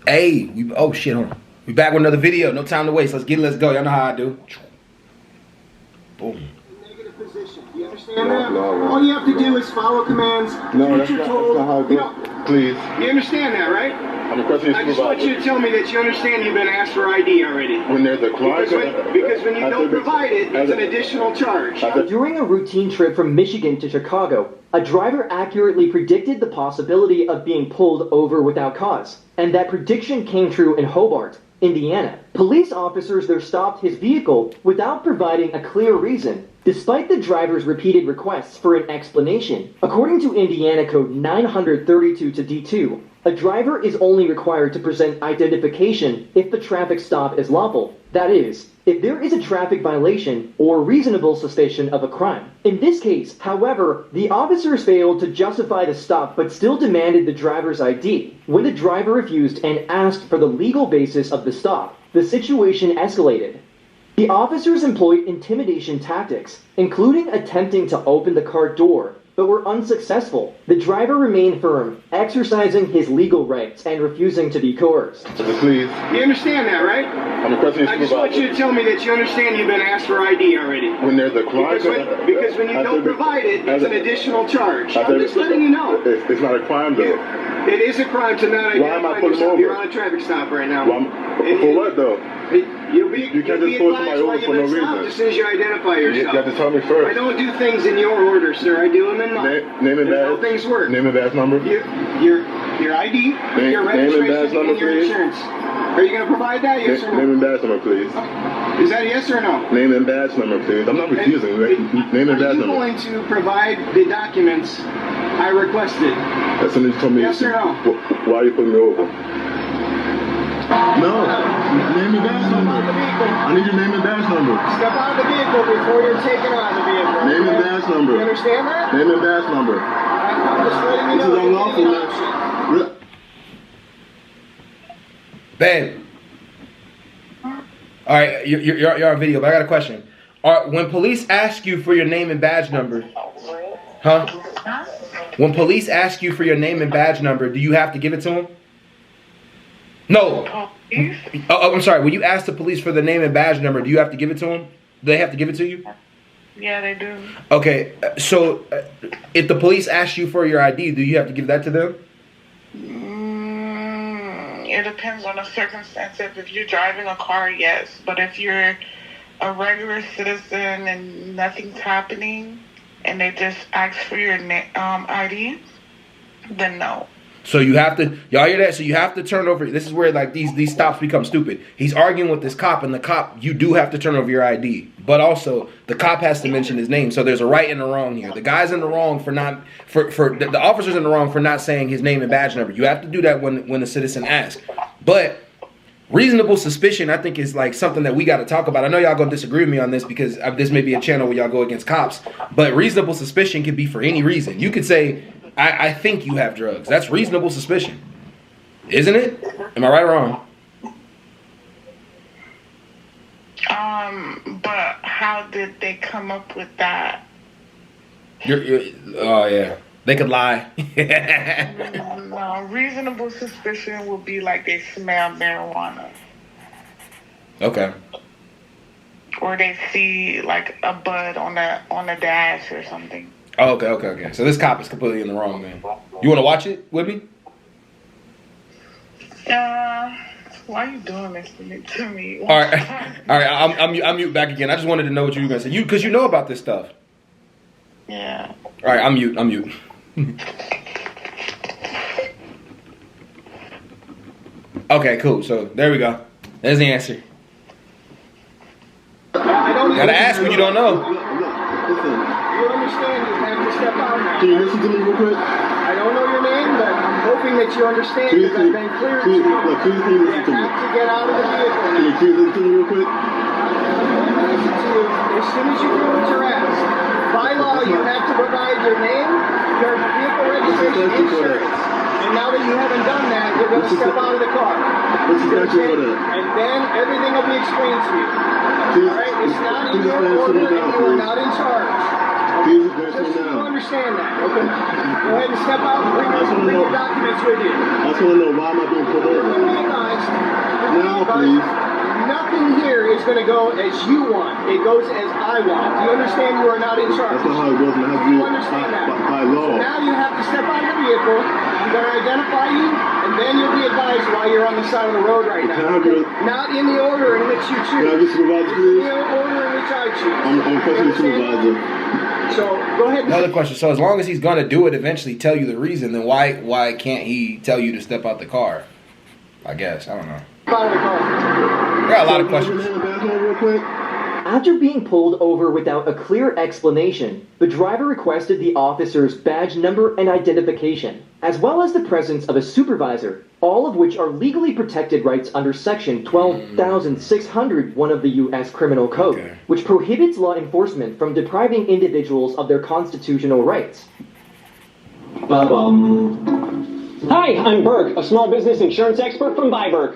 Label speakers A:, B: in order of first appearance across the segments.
A: Hey, oh shit, hold on. We back with another video. No time to waste. Let's get it. Let's go. Y'all know how I do. Boom.
B: Negative position. You understand that? No. All you have to do is follow commands.
C: No, that's not how I do it. Please.
B: You understand that, right?
C: I'm requesting
B: I just want you to tell me that you understand you've been asked for ID already.
C: When there's a client,
B: because when you don't provide it, it's an additional charge.
D: During a routine trip from Michigan to Chicago, a driver accurately predicted the possibility of being pulled over without cause, and that prediction came true in Hobart, Indiana. Police officers there stopped his vehicle without providing a clear reason, despite the driver's repeated requests for an explanation. According to Indiana Code 932-D2, a driver is only required to present identification if the traffic stop is lawful. That is, if there is a traffic violation or reasonable suspicion of a crime. In this case, however, the officers failed to justify the stop but still demanded the driver's ID. When the driver refused and asked for the legal basis of the stop, the situation escalated. The officers employed intimidation tactics, including attempting to open the car door, but were unsuccessful. The driver remained firm, exercising his legal rights and refusing to be coerced.
C: Please.
B: You understand that, right?
C: I'm requesting
B: I just want you to tell me that you understand you've been asked for ID already.
C: When there's a client,
B: because when you don't provide it, it's an additional charge. I'm just letting you know.
C: It's not a crime, though.
B: It is a crime to not identify yourself. You're on a traffic stop right now.
C: For what, though? You can't just pull somebody over for no reason.
B: As soon as you identify yourself.
C: You have to tell me first.
B: I don't do things in your order, sir. I do them in mine.
C: Name and badge.
B: How things work.
C: Name and badge number.
B: Your ID, your registration, and your insurance. Are you going to provide that? Yes or no?
C: Name and badge number, please.
B: Is that a yes or no?
C: Name and badge number, please. I'm not refusing. Name and badge number.
B: Are you going to provide the documents I requested?
C: As soon as you told me.
B: Yes or no?
C: Why are you putting me over? No. Name and badge number. I need your name and badge number.
B: Step out of the vehicle before you're taken out of the vehicle.
C: Name and badge number.
B: You understand that?
C: Name and badge number.
B: I'm just letting you know.
C: This is unlawful, man.
A: Babe. All right, you're on video, but I got a question. When police ask you for your name and badge number, huh? When police ask you for your name and badge number, do you have to give it to them? No. Oh, I'm sorry. When you ask the police for the name and badge number, do you have to give it to them? Do they have to give it to you?
E: Yeah, they do.
A: Okay, so if the police ask you for your ID, do you have to give that to them?
E: It depends on the circumstance. If you're driving a car, yes. But if you're a regular citizen and nothing's happening, and they just ask for your ID, then no.
A: So you have to, y'all hear that? So you have to turn over. This is where like these stops become stupid. He's arguing with this cop, and the cop, you do have to turn over your ID, but also the cop has to mention his name. So there's a right and a wrong here. The guy's in the wrong for not the officer's in the wrong for not saying his name and badge number. You have to do that when the citizen asks. But reasonable suspicion, I think, is like something that we got to talk about. I know y'all gonna disagree with me on this because this may be a channel where y'all go against cops. But reasonable suspicion can be for any reason. You could say, I think you have drugs. That's reasonable suspicion. Isn't it? Am I right or wrong?
E: But how did they come up with that?
A: Oh, yeah. They could lie.
E: No, reasonable suspicion would be like they smell marijuana.
A: Okay.
E: Or they see like a bud on the dash or something.
A: Oh, okay. So this cop is completely in the wrong, man. You want to watch it with me?
E: Why are you doing this to me?
A: All right. I'm mute back again. I just wanted to know what you were gonna say. Because you know about this stuff.
E: Yeah.
A: All right, I'm mute. Okay, cool. So there we go. There's the answer. Gotta ask when you don't know.
B: You understand you have to step out now.
C: Can you listen to me real quick?
B: I don't know your name, but I'm hoping that you understand because I've been clear to you.
C: Please listen to me.
B: You have to get out of the vehicle now.
C: Can you please listen to me real quick?
B: I'm going to listen to you as soon as you do what you're asked. By law, you have to provide your name, your vehicle registration, insurance. And now that you haven't done that, you're going to step out of the car. And then everything will be explained to you. Alright, it's not in your order and you are not in charge. Just so you understand that. Okay. Go ahead and step out and bring your documents with you.
C: I just want to know why am I being pulled over?
B: advised.
C: Now, please.
B: Nothing here is going to go as you want. It goes as I want. Do you understand you are not in charge?
C: That's not how it goes, man. It has to
B: Do
C: be
B: you understand that?
C: by law.
B: So now you have to step out of the vehicle. We're going to identify you, and then you'll be advised why you're on the side of the road right
C: Can I
B: now.
C: have your-
B: Not in the order in which you choose.
C: Can I have your supervisor,
B: In
C: please?
B: the order in which I choose.
C: I'm requesting
B: You
C: the supervisor.
B: understand? So go ahead and
A: Another question. So as long as he's gonna do it, eventually tell you the reason, then why can't he tell you to step out the car? I guess I don't know.
B: step out of the car.
A: I got a lot of
C: Can I have your
A: questions.
C: name and badge number real quick?
D: After being pulled over without a clear explanation, the driver requested the officer's badge number and identification, as well as the presence of a supervisor, all of which are legally protected rights under Section 12,601 of the U.S. Criminal Code,
A: Okay.
D: which prohibits law enforcement from depriving individuals of their constitutional rights.
F: Hi, I'm Burke, a small business insurance expert from Byberg.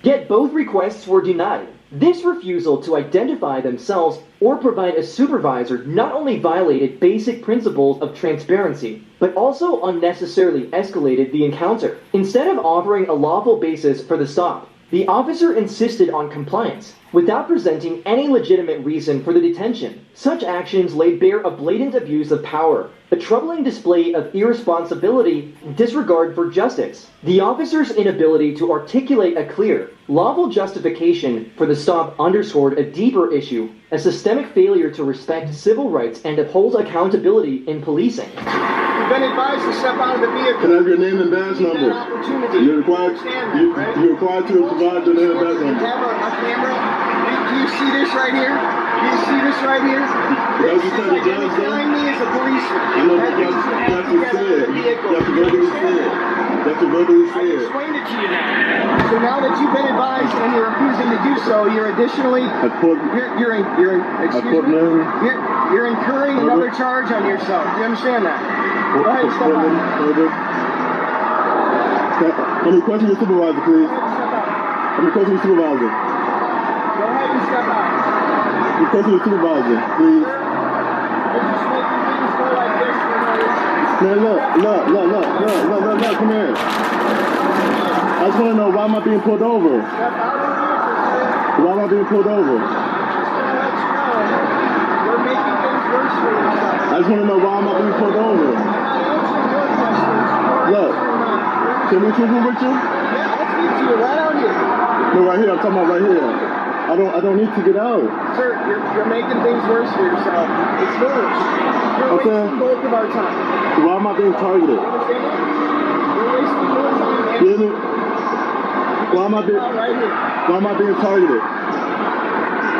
D: Yet both requests were denied. This refusal to identify themselves or provide a supervisor not only violated basic principles of transparency, but also unnecessarily escalated the encounter. Instead of offering a lawful basis for the stop, the officer insisted on compliance without presenting any legitimate reason for the detention. Such actions laid bare a blatant abuse of power, a troubling display of irresponsibility and disregard for justice. The officer's inability to articulate a clear, lawful justification for the stop underscored a deeper issue, a systemic failure to respect civil rights and uphold accountability in policing.
B: You've been advised to step out of the vehicle.
C: Can I have your name and badge
B: That
C: number?
B: opportunity.
C: You're required.
B: Understand that, right?
C: You're required to provide your name and badge
B: You
C: number.
B: have a camera. Do you see this right here? Do you see this right here?
C: That's
B: This
C: just
B: is
C: how the judge
B: identifying me as a policeman.
C: I know
B: That means you have
C: that's
B: to
C: what
B: get out of
C: said.
B: the vehicle.
C: That's what verbally said. That's what verbally
B: I
C: said.
B: explained it to you now. So now that you've been advised and you're refusing to do so, you're additionally
C: I put
B: excuse me, you're incurring another charge on yourself. Do you understand that? Go ahead and step out.
C: I'm requesting your supervisor, please.
B: Go ahead and step out.
C: I'm requesting your supervisor.
B: Go ahead and step out.
C: I'm requesting your supervisor, please.
B: You're just making things go like this for no reason.
C: Man, look, come here. I just want to know, why am I being pulled over?
B: Step out of the vehicle, sir.
C: Why am I being pulled over?
B: Just gonna let you know, you're making things worse for yourself.
C: I just want to know, why am I being pulled over?
B: I'm not answering your questions. You're
C: Look.
B: answering mine.
C: Can we truthful with you?
B: Yeah, I'll speak to you right out here.
C: No, right here. I'm talking about right here. I don't need to get out.
B: Sir, you're making things worse for yourself. It's foolish. You're
C: Okay.
B: wasting both of our time.
C: So why am I being targeted?
B: You understand that? You're wasting your time.
C: You
B: And
C: hear me? Why am I being
B: right here.
C: Why am I being targeted?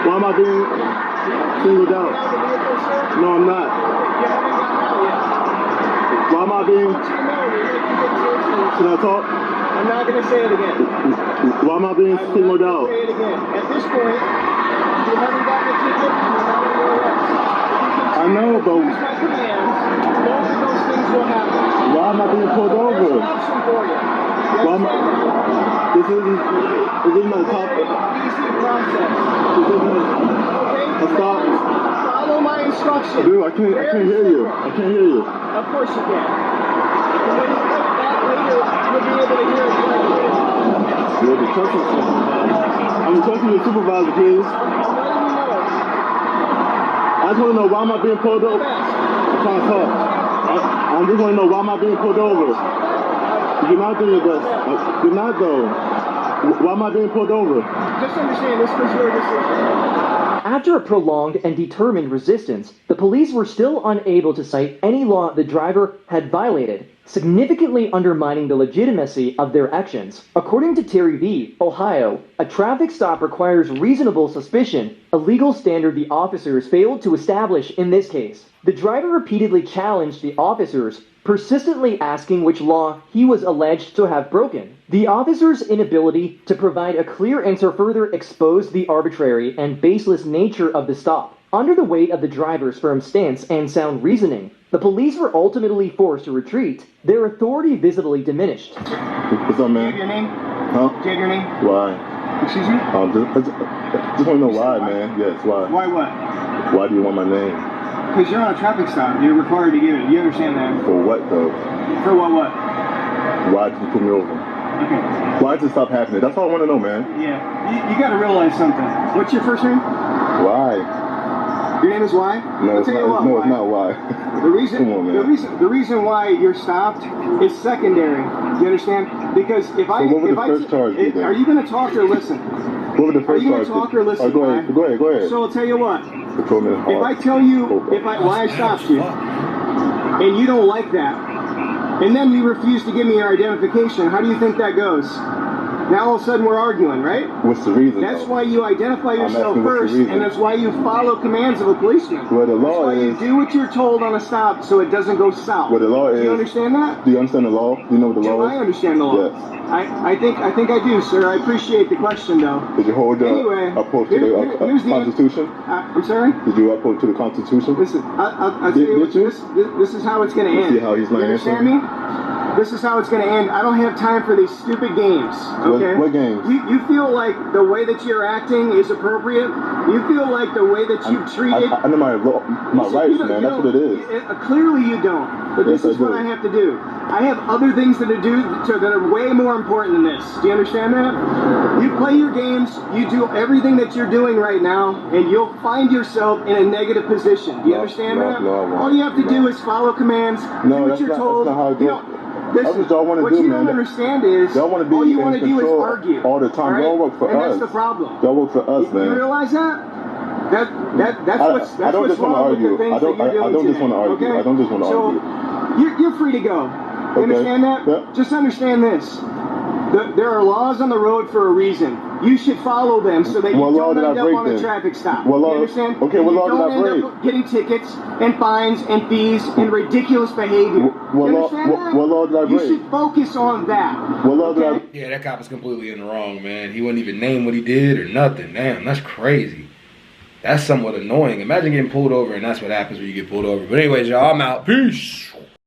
C: Why am I being singled out?
B: Out of the vehicle, sir.
C: No, I'm not.
B: You haven't gotten out yet.
C: Why am I being?
B: You know, you're making things worse for yourself.
C: Can I talk?
B: I'm not going to say it again.
C: Why am I being
B: I'm
C: singled
B: not
C: out?
B: gonna say it again. At this point, you haven't gotten a ticket. You're not under arrest.
C: I know, but
B: Use my commands. Both of those things will happen.
C: why am I being pulled
B: There's
C: over?
B: an option for you.
C: Why am I? This isn't a top.
B: Easy process.
C: This isn't
B: Okay?
C: a stop.
B: Follow my instructions.
C: Dude, I can't hear you. I can't hear you.
B: Of course you can. And when you click that later, you'll be able to hear it clearly.
C: You're the trusting I'm requesting your supervisor, please.
B: I'm letting you know.
C: I just want to know, why am I being pulled over? I'm trying to talk. I just want to know, why am I being pulled over? You're not doing your best. You're not, though. Why am I being pulled over?
B: Just understand, this was your decision.
D: After a prolonged and determined resistance, the police were still unable to cite any law the driver had violated, significantly undermining the legitimacy of their actions. According to Terry V., Ohio, a traffic stop requires reasonable suspicion, a legal standard the officers failed to establish in this case. The driver repeatedly challenged the officers, persistently asking which law he was alleged to have broken. The officer's inability to provide a clear answer further exposed the arbitrary and baseless nature of the stop. Under the weight of the driver's firm stance and sound reasoning, the police were ultimately forced to retreat, their authority visibly diminished.
C: What's up,
B: Do you
C: man?
B: have your name?
C: Huh?
B: Do you have your name?
C: Why?
B: Excuse me?
C: Just want to know why, man. Yes, why?
B: Why what?
C: Why do you want my name?
B: Because you're on a traffic stop. You're required to give it. You understand that?
C: For what, though?
B: For what?
C: Why did you pull me over?
B: Okay.
C: Why did this stop happening? That's all I want to know, man.
B: Yeah. You got to realize something. What's your first name?
C: Why?
B: Your name is why?
C: No, it's not. No, it's not why.
B: The reason,
C: Come on, man.
B: the reason why you're stopped is secondary. You understand? Because if I,
C: So what would
B: if
C: the
B: I,
C: first charge be then?
B: are you going to talk or listen?
C: What would the
B: Are
C: first
B: you going
C: charge
B: to talk
C: be?
B: or listen?
C: Go ahead. Go ahead.
B: So I'll tell you what.
C: Patrol me
B: If I tell you why I stopped you, and you don't like that, and then you refuse to give me your identification, how do you think that goes? Now all of a sudden we're arguing, right?
C: What's the reason?
B: That's
C: though?
B: why you identify yourself
C: asking what's the
B: first,
C: reason.
B: and that's why you follow commands of a policeman.
C: Well, the law
B: that's why
C: is-
B: you do what you're told on a stop so it doesn't go south.
C: Well, the law
B: Do you
C: is-
B: understand that?
C: Do you understand the law? Do you know what the
B: Do
C: law
B: I
C: is?
B: understand the law?
C: Yes.
B: I think I do, sir. I appreciate the question, though.
C: Did you hold
B: Anyway,
C: uphold to the
B: here's the-
C: Constitution?
B: I'm sorry?
C: Did you uphold to the Constitution?
B: Listen, I'll tell
C: Did
B: you what,
C: you?
B: this is how it's going to
C: You
B: end.
C: see how he's not
B: You understand
C: answering?
B: me? This is how it's going to end. I don't have time for these stupid games. Okay?
C: What games?
B: You feel like the way that you're acting is appropriate? You feel like the way that you treated...
C: I know my rights,
B: You don't-
C: man.
B: you
C: That's what it
B: don't-
C: is.
B: Clearly you don't. But
C: Yes,
B: this is
C: I do.
B: what I have to do. I have other things that are way more important than this. Do you understand that? You play your games, you do everything that you're doing right now, and you'll find yourself in a negative position. Do you
C: No,
B: understand
C: no,
B: that?
C: no, I won't.
B: All you have to
C: No.
B: do is follow commands,
C: No,
B: do what
C: that's
B: you're
C: not-
B: told.
C: that's not how it
B: You
C: goes.
B: know,
C: That's what y'all wanna
B: what
C: do,
B: you
C: man.
B: don't understand is
C: Y'all wanna be
B: all you
C: in
B: want to do is
C: control
B: argue.
C: all the time.
B: right?
C: Y'all work for
B: and
C: us.
B: that's the problem.
C: Y'all work for us,
B: You
C: man.
B: realize that? That's
C: I
B: what's
C: don't just wanna
B: wrong with
C: argue.
B: the things
C: I don't-
B: that you're doing
C: I don't just
B: today,
C: wanna argue.
B: okay?
C: I don't just wanna
B: so,
C: argue.
B: You're free to go. You
C: Okay.
B: understand that?
C: Yeah.
B: Just understand this. There are laws on the road for a reason. You should follow them so that you
C: What law
B: don't
C: did I
B: end up
C: break
B: on a
C: then?
B: traffic stop.
C: What law-
B: You understand?
C: okay,
B: And
C: what
B: you
C: law did
B: don't
C: I
B: end
C: break?
B: up getting tickets and fines and fees and ridiculous behavior.
C: What
B: You
C: law-
B: understand that?
C: what law did I
B: You
C: break?
B: should focus on that.
C: What law did I?
B: okay?
A: Yeah, that cop is completely in the wrong, man. He wouldn't even name what he did or nothing. Damn, that's crazy. That's somewhat annoying. Imagine getting pulled over and that's what happens when you get pulled over. But anyways, y'all, I'm out. Peace.